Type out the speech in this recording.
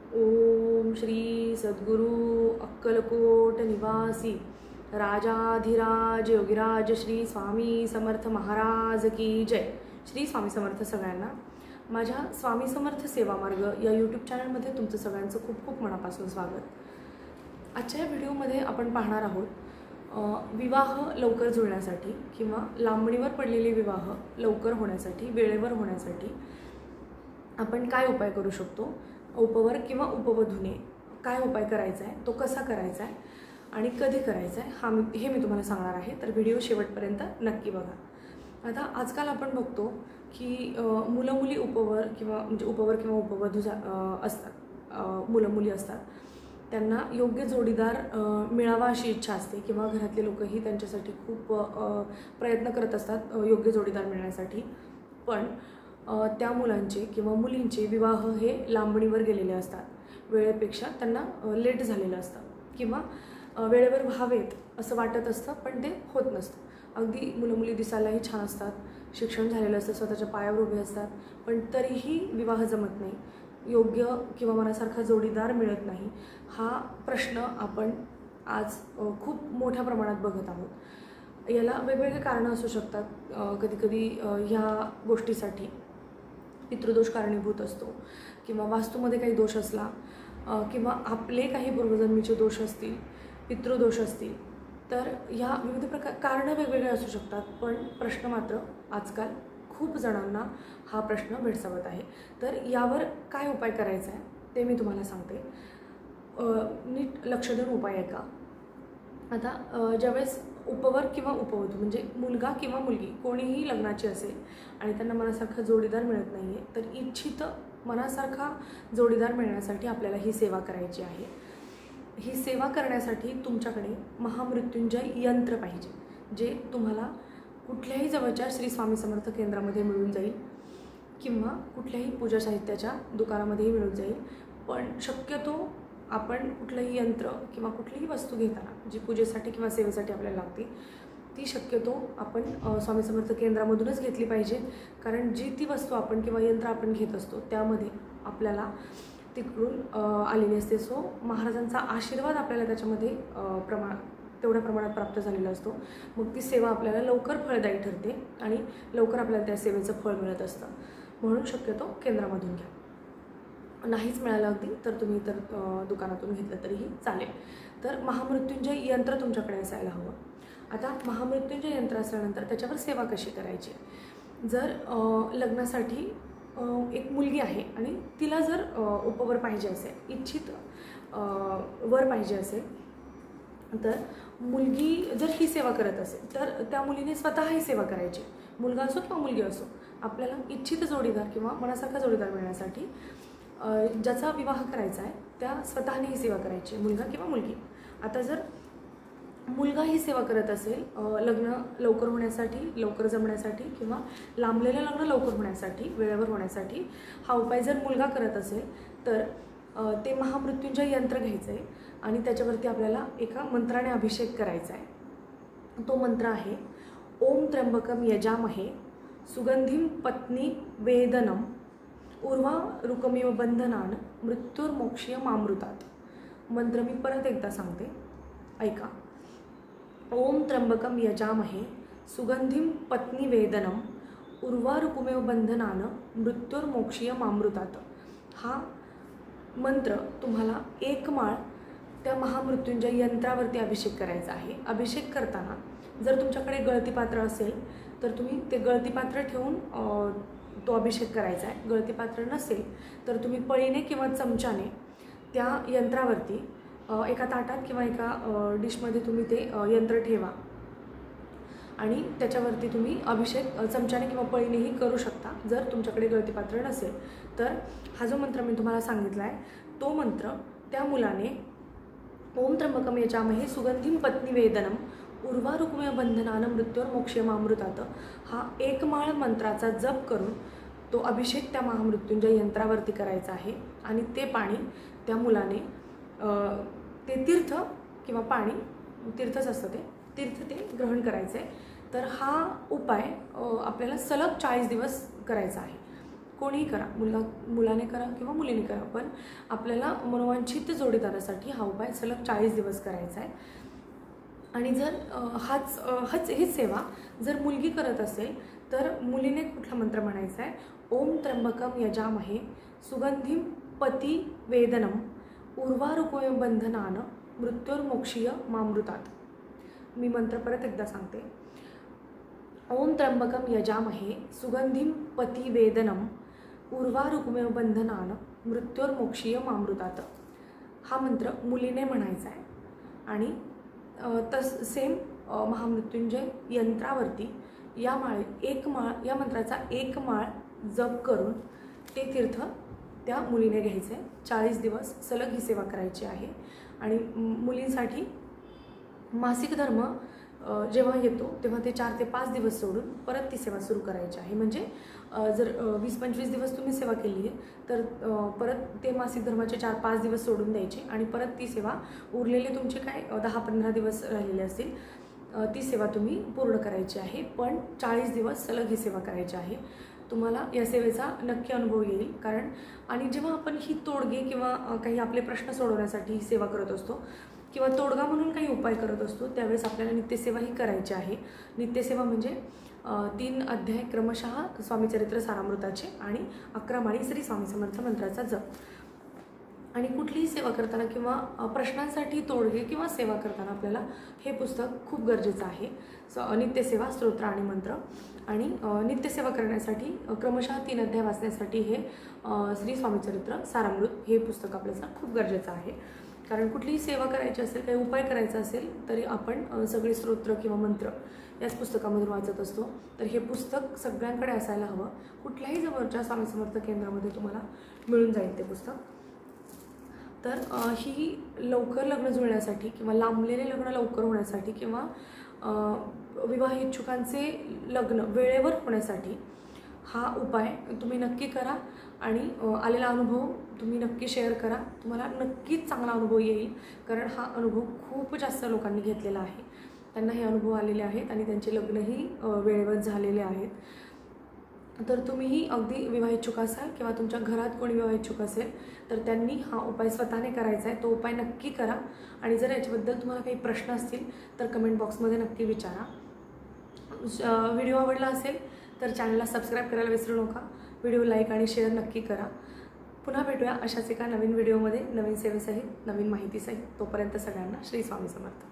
ओम श्री सद्गुरु अक्कलकोट निवासी राजाधिराज योगीराज श्री स्वामी समर्थ महाराज की जय। श्री स्वामी समर्थ सगळ्यांना माझ्या स्वामी समर्थ सेवा मार्ग या यूट्यूब चॅनलमध्ये तुमचं सगळ्यांचं खूप खूप मनापासून स्वागत। आजच्या व्हिडिओमध्ये आपण पाहणार आहोत विवाह लवकर जुळण्यासाठी किंवा लांबणीवर पडलेले विवाह लवकर होण्यासाठी, वेळेवर होण्यासाठी आपण काय उपाय करू शकतो। उपवर किंवा उपवधूने काय उपाय करायचा आहे, तो कसा करायचा आहे आणि कधी करायचा आहे हे मी तुम्हाला सांगणार आहे। तर व्हिडिओ शेवटपर्यंत नक्की बघा। आता आजकाल आपण बघतो की मुलं मुली उपवर किंवा उपवधू असतात, मुलं मुली असतात, त्यांना योग्य जोडीदार मिळावा अशी इच्छा असते किंवा घरातले लोकही त्यांच्यासाठी खूप प्रयत्न करत असतात योग्य जोडीदार मिळण्यासाठी। पण त्या मुलांचे किंवा मुलींचे विवाह हे लांबणीवर गेलेले असतात, वेळेपेक्षा त्यांना लेट झालेलं असतं किंवा वेळेवर व्हावेत असं वाटत असतं पण ते होत नसतं। अगदी मुलं मुली दिसायलाही छान असतात, शिक्षण झालेलं असतं, स्वतःच्या पायावर उभे असतात, पण तरीही विवाह जमत नाही, योग्य किंवा मनासारखा जोडीदार मिळत नाही। हा प्रश्न आपण आज खूप मोठ्या प्रमाणात बघत आहोत। याला वेगवेगळे कारणं असू शकतात। कधीकधी ह्या गोष्टीसाठी पितृदोष कारणीभूत असतो किंवा वास्तूमध्ये काही दोष असला किंवा आपले काही पूर्वजन्मीचे दोष असतील, पितृदोष असतील, तर ह्या विविध कारणं वेगवेगळे असू शकतात। पण प्रश्न मात्र आजकाल खूप जणांना हा प्रश्न भेडसावत आहे। तर यावर काय उपाय करायचा आहे ते मी तुम्हाला सांगते, नीट लक्ष देऊन उपाय ऐका। आता ज्यावेळेस उपवर किंवा उपवधू म्हणजे मुलगा किंवा मुलगी कोणीही लग्नाची असेल आणि त्यांना मनासारखा जोडीदार मिळत नाही आहे, तर इच्छित मनासारखा जोडीदार मिळण्यासाठी आपल्याला ही सेवा करायची आहे। ही सेवा करण्यासाठी तुमच्याकडे महामृत्युंजय यंत्र पाहिजे, जे तुम्हाला कुठल्याही जवळच्या श्री स्वामी समर्थ केंद्रामध्ये मिळून जाईल किंवा कुठल्याही पूजा साहित्याच्या दुकानामध्येही मिळून जाईल। पण शक्यतो आपण कुठलंही यंत्र किंवा कुठलीही वस्तू घेताना जी पूजेसाठी किंवा सेवेसाठी आपल्याला लागते ती शक्यतो आपण स्वामी समर्थ केंद्रामधूनच घेतली पाहिजे। कारण जी ती वस्तू आपण किंवा यंत्र आपण घेत असतो त्यामध्ये आपल्याला तिकडून आलेली असते। सो महाराजांचा आशीर्वाद आपल्याला त्याच्यामध्ये तेवढ्या प्रमाणात प्राप्त झालेला असतो। मग ती सेवा आपल्याला लवकर फळदायी ठरते आणि लवकर आपल्याला त्या सेवेचं फळ मिळत असतं। म्हणून शक्यतो केंद्रामधून घ्या। नाहीच मिळालं अगदी तर तुम्ही इतर दुकानातून घेतलं तरीही चालेल। तर महामृत्युंजय यंत्र तुमच्याकडे असायला हवं। आता महामृत्युंजय यंत्र असल्यानंतर त्याच्यावर सेवा कशी करायची, जर लग्नासाठी एक मुलगी आहे आणि तिला जर उपवर पाहिजे असेल, इच्छित वर पाहिजे असेल, तर मुलगी जर ही सेवा करत असेल तर त्या मुलीने स्वतः ही सेवा करायची। मुलगा असो किंवा मुलगी असो, आपल्याला इच्छित जोडीदार किंवा मनासारखा जोडीदार मिळण्यासाठी ज्याचा विवाह करायचा आहे त्या स्वतःने ही सेवा करायची, मुलगा किंवा मुलगी। आता जर मुलगा ही सेवा करत असेल लग्न लवकर होण्यासाठी, लवकर जमण्यासाठी किंवा लांबलेलं लग्न लवकर होण्यासाठी, वेळेवर होण्यासाठी हा उपाय जर मुलगा करत असेल तर ते महामृत्युंजय यंत्र घ्यायचं आहे आणि त्याच्यावरती आपल्याला एका मंत्राने अभिषेक करायचा आहे। तो मंत्र आहे ओम त्र्यंबकम यजामहे सुगंधिम पत्नी वेदनम उर्वा रुकमिव बंधनान मृत्युर्मोक्षीयमामृतात। मंत्र मी परत एकदा सांगते, ऐका। ओम त्र्यंबकम यजामहे सुगंधिम पत्नी वेदनम उर्वा रुकमिव बंधनान मृत्युर्मोक्षीयमामृतात। हा मंत्र तुम्हाला एक माळ त्या महामृत्युंजय यंत्रावरती अभिषेक करायचा आहे। अभिषेक करताना जर तुमच्याकडे गळतीपात्र असेल तर तुम्ही ते गळतीपात्र ठेवून तो अभिषेक करायचा आहे। गळतीपात्र नसेल तर तुम्ही पळीने किंवा चमच्याने त्या यंत्रावरती एका ताटात किंवा एका डिशमध्ये तुम्ही ते यंत्र ठेवा आणि त्याच्यावरती तुम्ही अभिषेक चमच्याने किंवा पळीनेही करू शकता जर तुमच्याकडे गळतीपात्र नसेल तर। हा जो मंत्र मी तुम्हाला सांगितला आहे तो मंत्र त्या मुलाने ओम त्र्यंबकम यजामहे सुगंधिम पत्नी वेदनम उर्वा रुक्मिव बंधनान मृत्युर्मोक्षीयमामृतात हा एक माळ मंत्राचा जप करून तो अभिषेक त्या महामृत्युंजय यंत्रावरती करायचा आहे आणि ते पाणी त्या मुलाने ते तीर्थ किंवा पाणी, तीर्थच असतं ते तीर्थ, ते ग्रहण करायचं आहे। तर हा उपाय आपल्याला सलग 40 दिवस करायचा आहे। कोणीही करा, मुलाने करा किंवा मुलीने करा, पण आपल्याला मनोवांछित जोडीदारासाठी हा उपाय सलग 40 दिवस करायचा आहे. आणि जर हीच सेवा जर मुलगी करत असेल तर मुलीने कुठला मंत्र म्हणायचा आहे? ओम त्र्यंबकम यजामहे सुगंधिम पती वेदनम उर्वारुकम बंधनान मृत्युर्मोक्षीय मामृतात. मी मंत्र परत एकदा सांगते. ओम त्र्यंबकम यजामहे सुगंधिम पती वेदनम उर्वारुकमेव बंधनान मृत्युर्मोक्षीय मामृतात. हा मंत्र मुलीने म्हणायचा आहे. आणि सेम महामृत्युंजय यंत्रावरती या मंत्राचा एक माळ जप करून ते तीर्थ त्या मुलीने घ्यायचे. 40 दिवस सलग ही सेवा करायची आहे. आणि मुलींसाठी मासिक धर्म जेव्हा येतो तेव्हा ते 4 ते 5 दिवस सोडून परत ती सेवा सुरू करायची आहे. म्हणजे जर 20-25 दिवस तुम्ही सेवा केली आहे तर परत ते मासिक धर्माचे 4-5 दिवस सोडून द्यायचे आणि परत ती सेवा उरलेले तुमचे काय 10-15 दिवस राहिलेले असतील ती सेवा तुम्ही पूर्ण करायची आहे. पण 40 दिवस सलग ही सेवा करायची आहे. तुम्हाला या सेवेचा नक्की अनुभव येईल. आणि जेव्हा आपण ही तोडगे किंवा काही आपले प्रश्न सोडवण्यासाठी ही सेवा करत असतो किंवा तोडगा म्हणून काही उपाय करत असतो त्यावेळेस आपल्याला नित्यसेवा ही करायची आहे. नित्यसेवा म्हणजे 3 अध्याय क्रमशः स्वामीचरित्र सारामृताचे आणि 11 माळी श्री स्वामी समर्थ मंत्राचा जप. आणि कुठलीही सेवा करताना किंवा प्रश्नांसाठी तोडगे किंवा सेवा करताना आपल्याला हे पुस्तक खूप गरजेचं आहे. नित्यसेवा स्तोत्र आणि मंत्र. आणि नित्यसेवा करण्यासाठी क्रमशः 3 अध्याय वाचण्यासाठी हे श्री स्वामीचरित्र सारामृत हे पुस्तक आपल्याला खूप गरजेचं आहे. कारण कुठलीही सेवा करायची असेल, काही उपाय करायचा असेल तरी आपण सगळे स्तोत्र किंवा मंत्र याच पुस्तकामधून वाचत असतो. तर हे पुस्तक सगळ्यांकडे असायला हवं. कुठल्याही जवळच्या स्वामी समर्थ केंद्रामध्ये तुम्हाला मिळून जाईल ते पुस्तक. तर ही लवकर लग्न जुळण्यासाठी किंवा लांबलेले लग्न लवकर होण्यासाठी किंवा विवाह इच्छुकांचे लग्न वेळेवर होण्यासाठी हा उपाय तुम्ही नक्की करा. आणि आलेला अनुभव तुम्ही नक्की शेअर करा. तुम्हाला नक्कीच चांगला अनुभव येईल. कारण हा अनुभव खूप जास्त लोकांनी घेतलेला आहे. त्यांना हे अनुभव आलेले आहेत आणि त्यांचे लग्नही वेळेवर झालेले आहेत. तर तुम्हीही अगदी विवाह इच्छुक असाल किंवा तुमच्या घरात कोणी विवाह इच्छुक असेल तर त्यांनी हा उपाय स्वतःने करायचा आहे. तो उपाय नक्की करा. आणि जर याच्याबद्दल तुम्हाला काही प्रश्न असतील तर कमेंट बॉक्समध्ये नक्की विचारा. व्हिडिओ आवडला असेल तर चॅनलला सबस्क्राईब करायला विसरू नका. व्हिडिओ लाईक आणि शेअर नक्की करा. पुन्हा भेटूया अशाच एका नवीन व्हिडिओमध्ये नवीन सेवेसहित नवीन माहितीसहित. तोपर्यंत सगळ्यांना श्री स्वामी समर्थ.